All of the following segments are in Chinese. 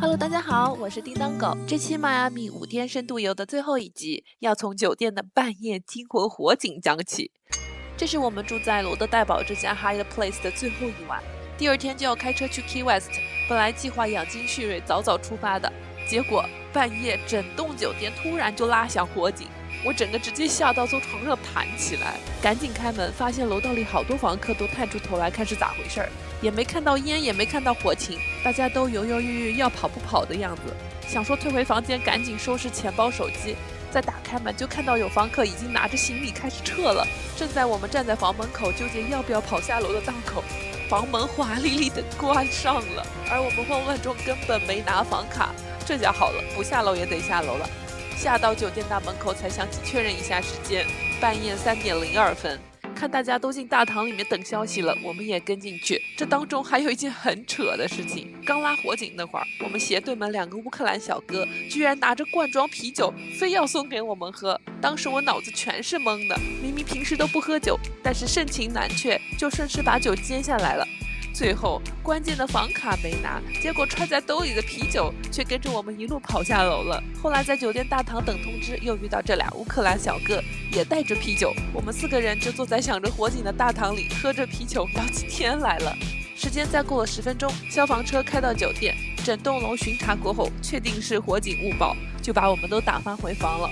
Hello， 大家好，我是叮当狗。这期迈阿密5天深度游的最后一集，要从酒店的半夜惊魂火警讲起。这是我们住在罗德代堡这家 Hyatt Place 的最后一晚，第二天就要开车去 Key West。本来计划养精蓄锐，早早出发的，结果半夜整栋酒店突然就拉响火警，我整个直接吓到从床上弹起来，赶紧开门，发现楼道里好多房客都探出头来看是咋回事儿。也没看到烟，也没看到火情，大家都犹犹豫豫要跑不跑的样子。想说退回房间，赶紧收拾钱包手机。再打开门就看到有房客已经拿着行李开始撤了。正在我们站在房门口纠结要不要跑下楼的档口，房门华丽丽的关上了，而我们慌乱中根本没拿房卡。这下好了，不下楼也得下楼了。下到酒店大门口才想起确认一下时间，半夜3点02分。看大家都进大堂里面等消息了，我们也跟进去。这当中还有一件很扯的事情，刚拉火警那会儿，我们斜对门2个乌克兰小哥居然拿着罐装啤酒非要送给我们喝。当时我脑子全是懵的，明明平时都不喝酒，但是盛情难却，就顺势把酒接下来了。最后关键的房卡没拿，结果揣在兜里的啤酒却跟着我们一路跑下楼了。后来在酒店大堂等通知，又遇到这俩乌克兰小哥也带着啤酒，我们4个人就坐在响着火警的大堂里喝着啤酒，聊起天来了。时间再过了10分钟，消防车开到酒店，整栋楼巡查过后，确定是火警误报，就把我们都打发回房了。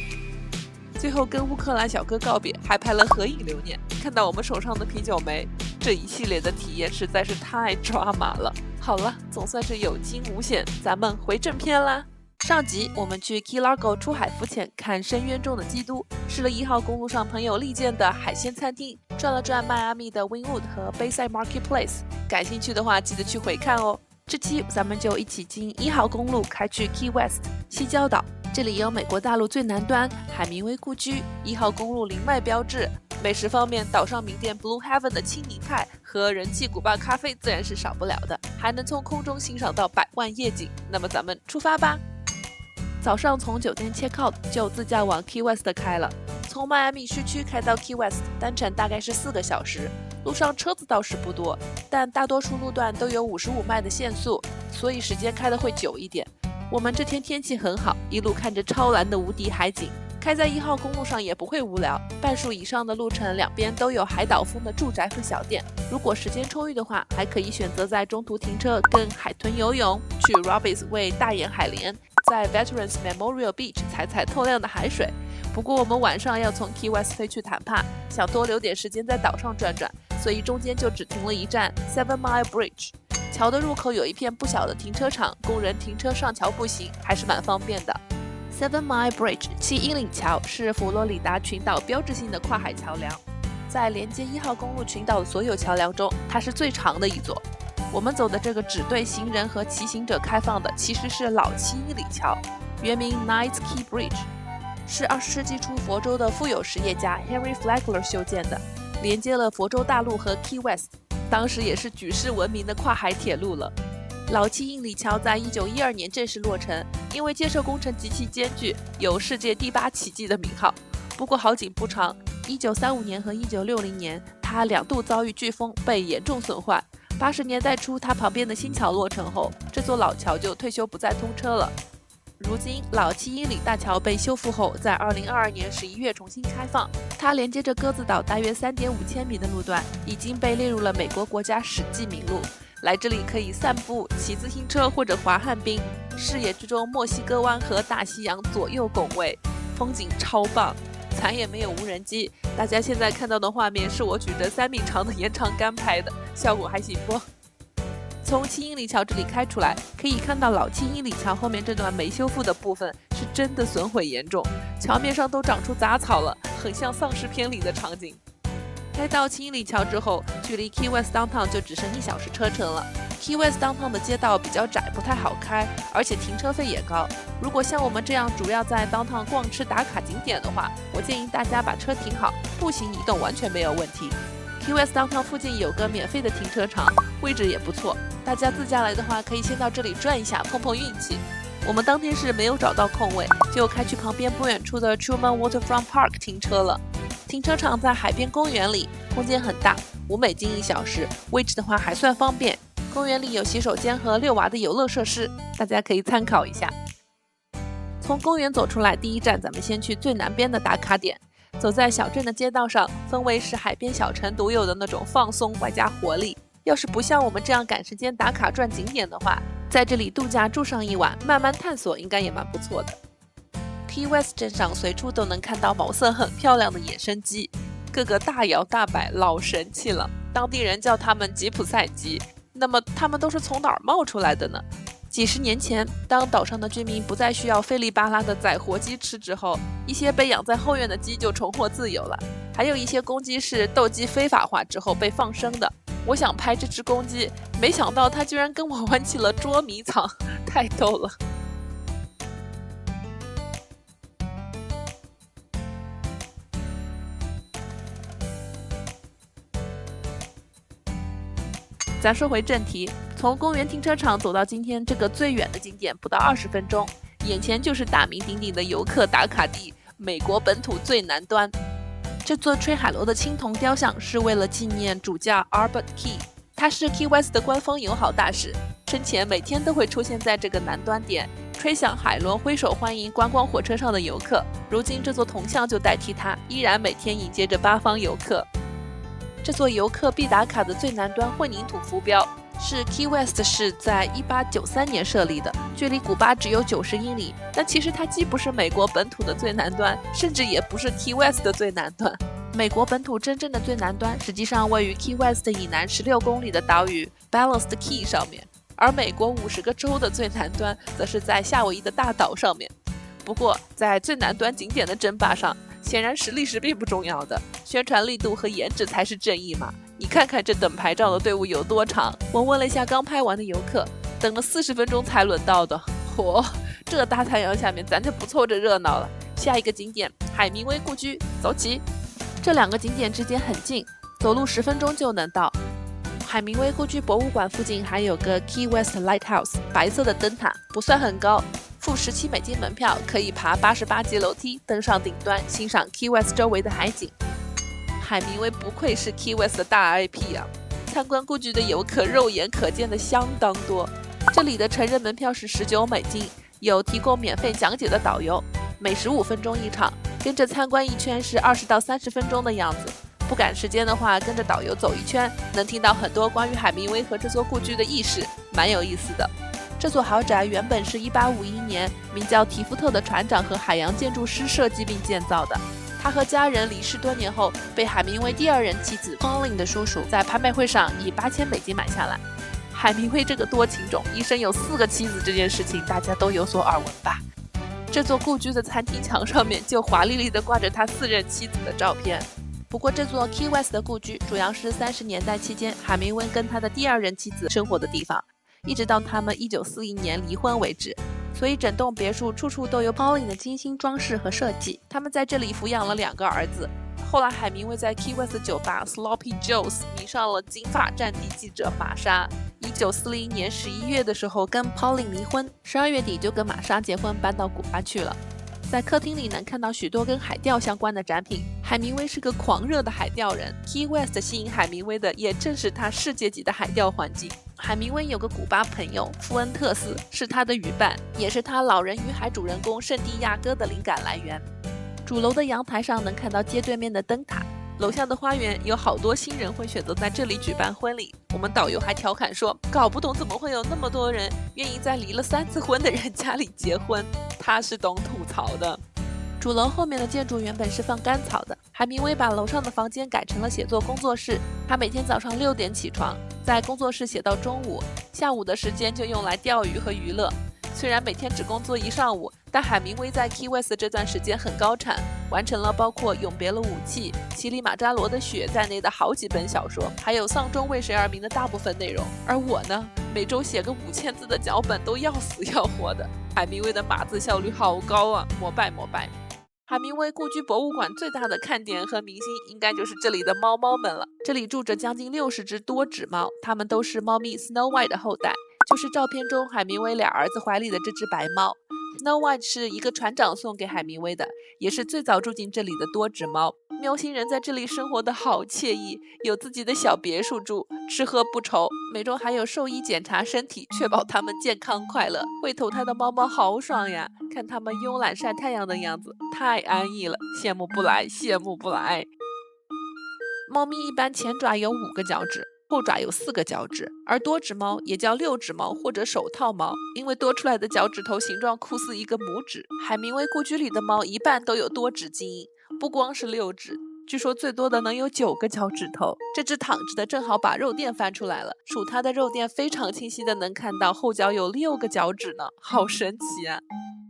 最后跟乌克兰小哥告别，还拍了合影留念。看到我们手上的啤酒没，这一系列的体验实在是太抓马了。好了，总算是有惊无险，咱们回正片啦。上集我们去 Key Largo 出海浮潜，看深渊中的基督，试了1号公路上朋友力荐的海鲜餐厅，转了转迈阿密的 Wynwood 和 Bayside Marketplace。感兴趣的话，记得去回看哦。这期咱们就一起经1号公路开去 Key West 西礁岛。这里有美国大陆最南端海明威故居，1号公路灵脉标志。美食方面，岛上名店 Blue Heaven 的青柠派和人气古巴咖啡自然是少不了的，还能从空中欣赏到100万夜景。那么咱们出发吧。早上从酒店 check out 就自驾往 Key West 开了，从迈阿密市区开到 Key West 单程大概是4个小时。路上车子倒是不多，但大多数路段都有55迈的限速，所以时间开得会久一点。我们这天天气很好，一路看着超蓝的无敌海景，开在1号公路上也不会无聊。半数以上的路程两边都有海岛风的住宅和小店，如果时间充裕的话，还可以选择在中途停车跟海豚游泳，去 Robbins 喂大眼海莲，在 Veterans Memorial Beach 踩透亮的海水。不过我们晚上要从 Key West 飞去坦帕，想多留点时间在岛上转转，所以中间就只停了一站 Seven Mile Bridge。桥的入口有一片不小的停车场，供人停车上桥步行，还是蛮方便的。Seven Mile Bridge 7英里桥是佛罗里达群岛标志性的跨海桥梁，在连接1号公路群岛的所有桥梁中，它是最长的一座。我们走的这个只对行人和骑行者开放的，其实是老7英里桥，原名 Knights Key Bridge， 是20世纪初佛州的富有实业家 Henry Flagler 修建的，连接了佛州大陆和 Key West。当时也是举世闻名的跨海铁路了。老7英里桥在1912年正式落成，因为建设工程极其艰巨，有世界第8奇迹的名号。不过好景不长，1935年和1960年，它2度遭遇飓风，被严重损坏。80年代初，它旁边的新桥落成后，这座老桥就退休不再通车了。如今老7英里大桥被修复后，在2022年11月重新开放。它连接着鸽子岛大约3.5千米的路段，已经被列入了美国国家史记名录。来这里可以散步、骑自行车或者滑旱冰，视野之中墨西哥湾和大西洋左右拱卫，风景超棒。惨也没有无人机，大家现在看到的画面是我举着3米长的延长杆拍的，效果还行不？从7英里桥这里开出来，可以看到老7英里桥后面这段没修复的部分是真的损毁严重，桥面上都长出杂草了，很像丧尸片里的场景。开到7英里桥之后，距离 Key West Downtown 就只剩1小时车程了。Key West Downtown 的街道比较窄，不太好开，而且停车费也高。如果像我们这样主要在 Downtown 逛吃打卡景点的话，我建议大家把车停好，步行移动完全没有问题。Key West Downtown 附近有个免费的停车场，位置也不错。大家自驾来的话，可以先到这里转一下，碰碰运气。我们当天是没有找到空位，就开去旁边不远处的 Truman Waterfront Park 停车了。停车场在海边公园里，空间很大，$5一小时，位置的话还算方便。公园里有洗手间和遛娃的游乐设施，大家可以参考一下。从公园走出来，第一站咱们先去最南边的打卡点。走在小镇的街道上，氛围是海边小城独有的那种放松外加活力。要是不像我们这样赶时间打卡转景点的话，在这里度假住上一晚，慢慢探索应该也蛮不错的。Key West 镇上随处都能看到毛色很漂亮的野生鸡，个个大摇大摆，老神气了。当地人叫它们吉普赛鸡。那么它们都是从哪儿冒出来的呢？几十年前，当岛上的居民不再需要费力巴拉的宰活鸡吃之后，一些被养在后院的鸡就重获自由了。还有一些公鸡是斗鸡非法化之后被放生的。我想拍这只公鸡，没想到它居然跟我玩起了捉迷藏，太逗了。咱说回正题，从公园停车场走到今天这个最远的景点不到20分钟，眼前就是大名鼎鼎的游客打卡地——美国本土最南端。这座吹海螺的青铜雕像是为了纪念主教 Albert Key， 他是 Key West 的官方友好大使，生前每天都会出现在这个南端点，吹响海螺，挥手欢迎观光火车上的游客。如今这座铜像就代替他，依然每天迎接着八方游客。这座游客必打卡的最南端混凝土浮标是 Key West 市在1893年设立的，距离古巴只有90英里。但其实它既不是美国本土的最南端，甚至也不是 Key West 的最南端。美国本土真正的最南端实际上位于 Key West 以南16公里的岛屿 Ballast Key 上面，而美国50个州的最南端则是在夏威夷的大岛上面。不过在最南端景点的争霸上，显然实力是并不重要的，宣传力度和颜值才是正义嘛。你看看这等拍照的队伍有多长，我问了一下刚拍完的游客，等了40分钟才轮到的。嚯，这大太阳下面咱就不凑着热闹了。下一个景点海明威故居，走起！这两个景点之间很近，走路10分钟就能到。海明威故居博物馆附近还有个 Key West Lighthouse， 白色的灯塔，不算很高，付17美金门票可以爬88级楼梯登上顶端，欣赏 Key West 周围的海景。海明威不愧是 Key West 的大 IP 啊！参观故居的游客肉眼可见的相当多。这里的成人门票是19美金，有提供免费讲解的导游，每15分钟一场，跟着参观一圈是20到30分钟的样子。不赶时间的话，跟着导游走一圈，能听到很多关于海明威和这座故居的轶事，蛮有意思的。这座豪宅原本是1851年名叫提夫特的船长和海洋建筑师设计并建造的。他和家人离世多年后，被海明威第二任妻子 Pauline 的叔叔在拍卖会上以8000美金买下来。海明威这个多情种，一生有4个妻子这件事情，大家都有所耳闻吧？这座故居的餐厅墙上面就华丽丽地挂着他4任妻子的照片。不过这座 Key West 的故居主要是30年代期间海明威跟他的第二任妻子生活的地方，一直到他们1941年离婚为止。所以整栋别墅处处都有 Pauline 的精心装饰和设计。他们在这里抚养了2个儿子。后来海明威在 Key West 酒吧 Sloppy Joe's 迷上了金发战地记者玛莎。1940年11月的时候跟 Pauline 离婚，12月底就跟玛莎结婚，搬到古巴去了。在客厅里能看到许多跟海钓相关的展品。海明威是个狂热的海钓人， Key West 吸引海明威的也正是他世界级的海钓环境。海明威有个古巴朋友富恩特斯，是他的旅伴，也是他《老人与海》主人公圣地亚哥的灵感来源。主楼的阳台上能看到街对面的灯塔，楼下的花园有好多新人会选择在这里举办婚礼。我们导游还调侃说，搞不懂怎么会有那么多人愿意在离了3次婚的人家里结婚。他是懂吐槽的。主楼后面的建筑原本是放干草的，海明威把楼上的房间改成了写作工作室。他每天早上6点起床，在工作室写到中午，下午的时间就用来钓鱼和娱乐。虽然每天只工作1上午，但海明威在 Key West 这段时间很高产，完成了包括《永别了武器》、《乞力马扎罗的雪》在内的好几本小说，还有《丧钟为谁而鸣》的大部分内容。而我呢，每周写个5000字的脚本都要死要活的。海明威的码字效率好高啊，膜拜膜拜。海明威故居博物馆最大的看点和明星应该就是这里的猫猫们了。这里住着将近60只多指猫，它们都是猫咪 Snow White 的后代，就是照片中海明威2儿子怀里的这只白猫。Snow White 是一个船长送给海明威的，也是最早住进这里的多指猫。喵星人在这里生活的好惬意，有自己的小别墅住，吃喝不愁，每周还有兽医检查身体，确保它们健康快乐。会投胎的猫猫好爽呀，看它们慵懒晒太阳的样子，太安逸了，羡慕不来，羡慕不来。猫咪一般前爪有5个脚趾，后爪有4个脚趾，而多指猫也叫6指猫或者手套猫，因为多出来的脚趾头形状酷似一个拇指。海明威故居里的猫一半都有多指基因，不光是6指，据说最多的能有9个脚趾头。这只躺着的正好把肉垫翻出来了，数它的肉垫非常清晰的能看到后脚有6个脚趾呢，好神奇啊！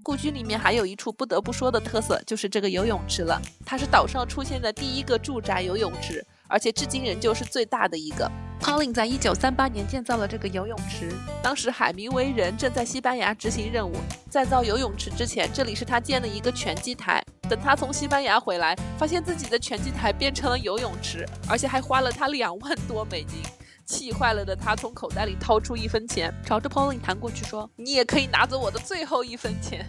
故居里面还有一处不得不说的特色，就是这个游泳池了。它是岛上出现的第一个住宅游泳池，而且至今仍旧是最大的一个。Pauline 在1938年建造了这个游泳池，当时海明威人正在西班牙执行任务，在造游泳池之前，这里是他建的一个拳击台。等他从西班牙回来，发现自己的拳击台变成了游泳池，而且还花了他2万多美金。气坏了的他从口袋里掏出1分钱，朝着 Pauline 弹过去说：“你也可以拿走我的最后1分钱。”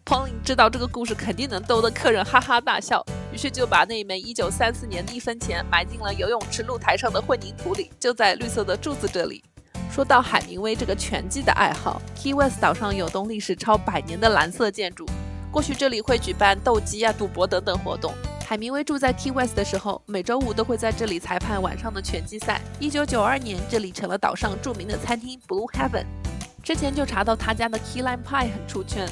Pauline 知道这个故事肯定能逗得客人哈哈大笑，于是就把那枚1934年的1分钱埋进了游泳池露台上的混凝土里，就在绿色的柱子这里。说到海明威这个拳击的爱好， Key West 岛上有栋历史超100年的蓝色建筑，过去这里会举办斗鸡啊、赌博等等活动。海明威住在 Key West 的时候，每周5都会在这里裁判晚上的拳击赛。1992年，这里成了岛上著名的餐厅 Blue Heaven。之前就查到他家的 Key Lime Pie 很出圈。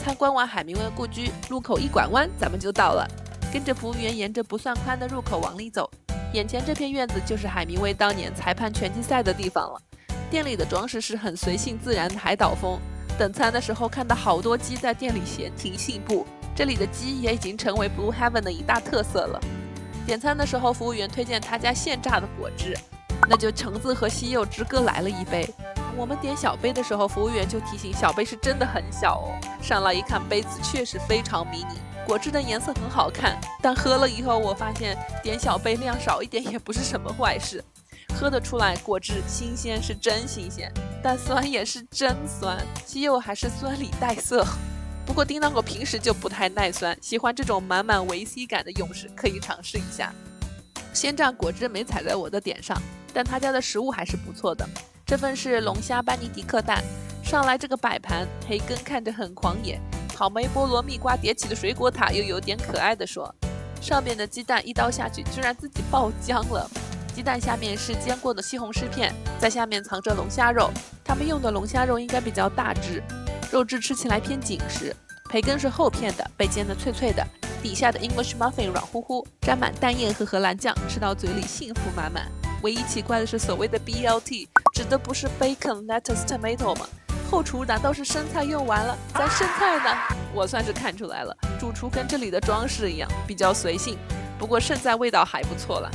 参观完海明威故居，路口一拐弯，咱们就到了。跟着服务员沿着不算宽的入口往里走，眼前这片院子就是海明威当年裁判拳击赛的地方了。店里的装饰是很随性自然的海岛风。等餐的时候看到好多鸡在店里闲庭信步，这里的鸡也已经成为 Blue Heaven 的一大特色了。点餐的时候，服务员推荐他家现榨的果汁，那就橙子和西柚汁各来了1杯。我们点小杯的时候，服务员就提醒小杯是真的很小哦。上来一看，杯子确实非常迷你，果汁的颜色很好看，但喝了以后我发现点小杯量少一点也不是什么坏事。喝得出来果汁新鲜是真新鲜，但酸也是真酸，西柚还是酸里带涩。不过叮当狗平时就不太耐酸，喜欢这种满满维 C 感的勇士，可以尝试一下。鲜榨果汁没踩在我的点上，但他家的食物还是不错的。这份是龙虾班尼迪克蛋，上来这个摆盘，培根看着很狂野，草莓、菠萝、蜜瓜叠起的水果塔又有点可爱的说，上面的鸡蛋一刀下去居然自己爆浆了。鸡蛋下面是煎过的西红柿片，在下面藏着龙虾肉，他们用的龙虾肉应该比较大只，肉质吃起来偏紧实。培根是厚片的，被煎得脆脆的，底下的 English muffin 软乎乎，沾满蛋液和荷兰酱，吃到嘴里幸福满满。唯一奇怪的是，所谓的 BLT 指的不是 bacon lettuce tomato 吗？后厨难道是生菜用完了？咱生菜呢？我算是看出来了，主厨跟这里的装饰一样，比较随性，不过胜在味道还不错了。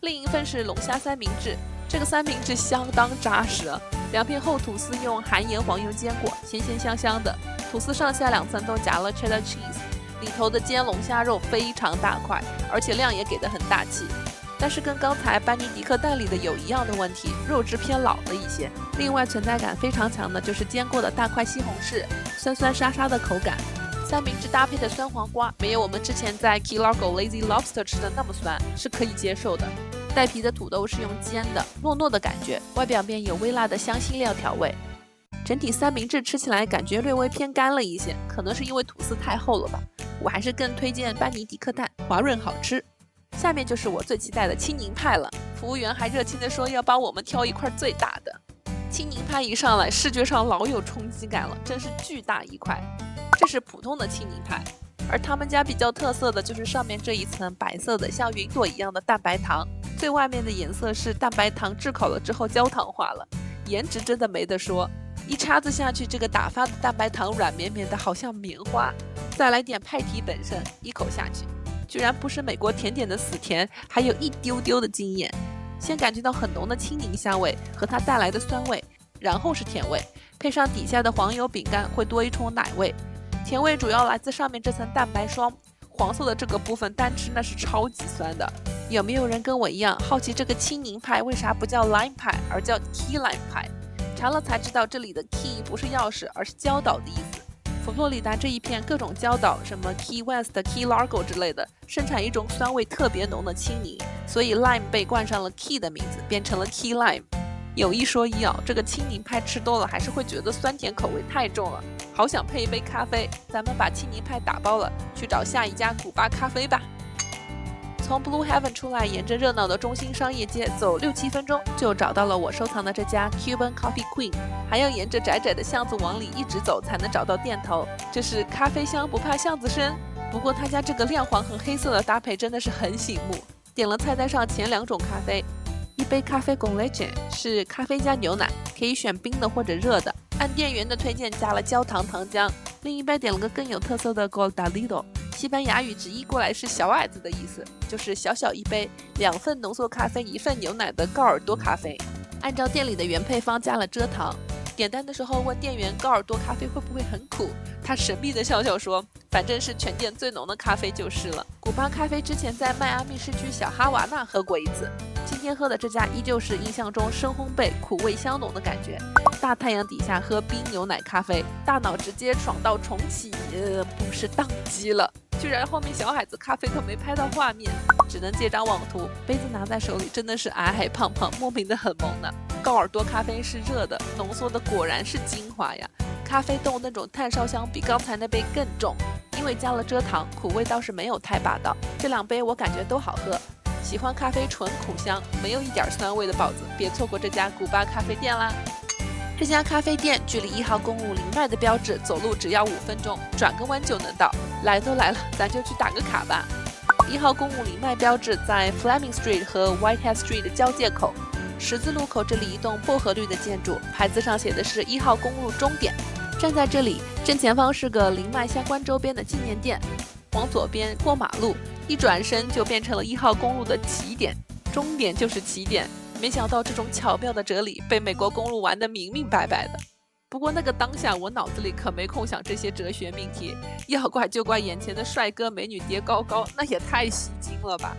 另一份是龙虾三明治，这个三明治相当扎实啊，2片厚吐司用含盐黄油煎过，咸咸香香的，吐司上下2层都夹了 cheddar cheese， 里头的煎龙虾肉非常大块，而且量也给得很大气。但是跟刚才班尼迪克蛋里的有一样的问题，肉质偏老了一些。另外存在感非常强的就是煎过的大块西红柿，酸酸沙沙的口感。三明治搭配的酸黄瓜没有我们之前在 Key Largo Lazy Lobster 吃的那么酸，是可以接受的。带皮的土豆是用煎的，糯糯的感觉，外表面有微辣的香辛料调味。整体三明治吃起来感觉略微偏干了一些，可能是因为吐司太厚了吧。我还是更推荐班尼迪克蛋，滑润好吃。下面就是我最期待的青柠派了，服务员还热情地说要帮我们挑一块最大的。青柠派一上来，视觉上老有冲击感了，真是巨大一块。这是普通的青柠派，而他们家比较特色的就是上面这一层白色的像云朵一样的蛋白糖，最外面的颜色是蛋白糖炙烤了之后焦糖化了，颜值真的没得说。一叉子下去，这个打发的蛋白糖软绵绵的，好像棉花。再来点派提本身，一口下去，居然不是美国甜点的死甜，还有一丢丢的惊艳。先感觉到很浓的青柠香味和它带来的酸味，然后是甜味，配上底下的黄油饼干会多一重奶味。甜味主要来自上面这层蛋白霜，黄色的这个部分单吃那是超级酸的。有没有人跟我一样好奇这个青柠派为啥不叫 lime 派而叫 key lime 派？查了才知道这里的 key 不是钥匙，而是礁岛的意思。佛罗里达这一片各种礁岛，什么 Key West、Key Largo 之类的，生产一种酸味特别浓的青柠，所以 lime 被冠上了 Key 的名字，变成了 Key Lime。有一说一啊，这个青柠派吃多了还是会觉得酸甜口味太重了，好想配一杯咖啡。咱们把青柠派打包了，去找下一家古巴咖啡吧。从 Blue Heaven 出来，沿着热闹的中心商业街走6-7分钟，就找到了我收藏的这家 Cuban Coffee Queen。还要沿着窄窄的巷子往里一直走，才能找到店头。这是咖啡香不怕巷子深。不过他家这个亮黄和黑色的搭配真的是很醒目。点了菜单上前2种咖啡，一杯咖啡con leche 是咖啡加牛奶，可以选冰的或者热的，按店员的推荐加了焦糖糖浆。另一杯点了个更有特色的 Goldalido， 西班牙语直译过来是小矮子的意思，就是小小一杯2份浓缩咖啡1份牛奶的高尔多咖啡。按照店里的原配方加了蔗糖。点单的时候问店员高尔多咖啡会不会很苦，他神秘的笑笑说，反正是全店最浓的咖啡就是了。古巴咖啡之前在迈阿密市区小哈瓦那喝过一次，今天喝的这家依旧是印象中深烘焙苦味香浓的感觉。大太阳底下喝冰牛奶咖啡，大脑直接爽到重启，不是宕机了，居然后面小海子咖啡可没拍到画面，只能借张网图。杯子拿在手里真的是矮矮胖胖，莫名的很萌呢。高尔多咖啡是热的，浓缩的果然是精华呀。咖啡豆那种炭烧香比刚才那杯更重，因为加了蔗糖，苦味倒是没有太霸道。这2杯我感觉都好喝。喜欢咖啡纯苦香，没有一点酸味的宝子，别错过这家古巴咖啡店啦。这家咖啡店距离1号公路林麦的标志走路只要5分钟，转个弯就能到。来都来了，咱就去打个卡吧。1号公路林麦标志在 Fleming Street 和 Whitehead Street 的交界口，十字路口这里一栋薄荷绿的建筑，牌子上写的是1号公路终点。站在这里，正前方是个林麦相关周边的纪念店，往左边过马路，一转身就变成了1号公路的起点，终点就是起点。没想到这种巧妙的哲理被美国公路玩得明明白白的。不过那个当下我脑子里可没空想这些哲学命题，要怪就怪眼前的帅哥美女叠高高，那也太吸睛了吧。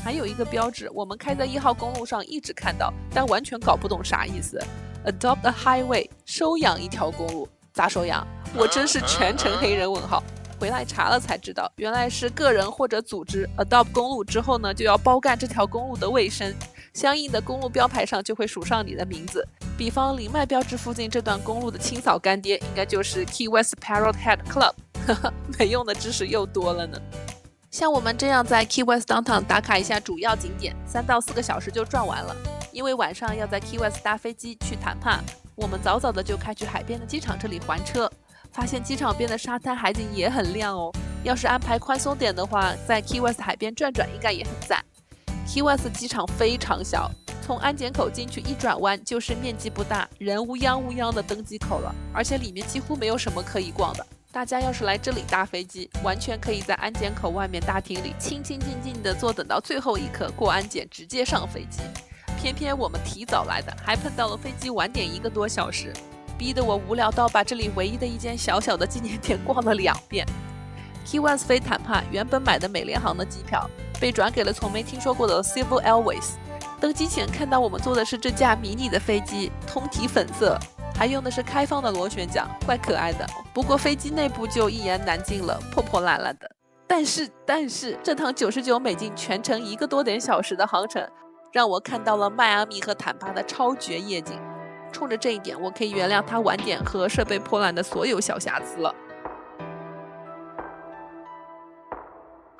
还有一个标志，我们开在1号公路上一直看到，但完全搞不懂啥意思。Adopt a highway， 收养一条公路，咋收养？我真是全程黑人问号。回来查了才知道，原来是个人或者组织 adopt 公路之后呢，就要包干这条公路的卫生，相应的公路标牌上就会署上你的名字。比方林麦标志附近这段公路的清扫干爹应该就是 Key West Parrot Head Club， 没用的知识又多了呢。像我们这样在 Key West Downtown 打卡一下主要景点，3到4个小时就转完了。因为晚上要在 Key West 搭飞机去谈判，我们早早的就开去海边的机场这里还车。发现机场边的沙滩海景也很亮哦，要是安排宽松点的话，在 Key West 海边转转应该也很赞。Key West 机场非常小，从安检口进去一转弯就是面积不大、人乌泱乌泱的登机口了，而且里面几乎没有什么可以逛的。大家要是来这里搭飞机，完全可以在安检口外面大厅里清清静静的坐，等到最后一刻过安检直接上飞机。偏偏我们提早来的，还碰到了飞机晚点1个多小时，逼得我无聊到把这里唯一的一间小小的纪念店逛了2遍。Key West 飞坦帕原本买的美联航的机票被转给了从没听说过的 Civil Airways。登机前看到我们坐的是这架迷你的飞机，通体粉色，还用的是开放的螺旋桨，怪可爱的。不过飞机内部就一言难尽了，破破烂烂的。但是这趟99美金全程1个多点小时的航程，让我看到了迈阿密和坦帕的超绝夜景。冲着这一点，我可以原谅他晚点和设备破烂的所有小瑕疵了。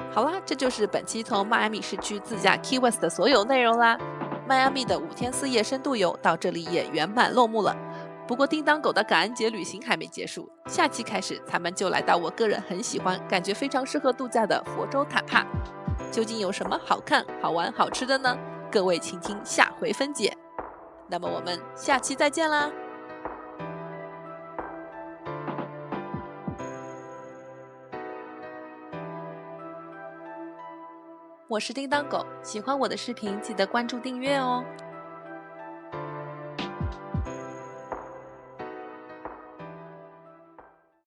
好啦，这就是本期从迈阿密市区自驾 Key West 的所有内容啦。迈阿密的5天4夜深度游到这里也圆满落幕了。不过叮当狗的感恩节旅行还没结束，下期开始咱们就来到我个人很喜欢、感觉非常适合度假的佛州坦帕。究竟有什么好看、好玩、好吃的呢？各位请听下回分解。那么我们下期再见啦！我是叮当狗，喜欢我的视频记得关注订阅哦。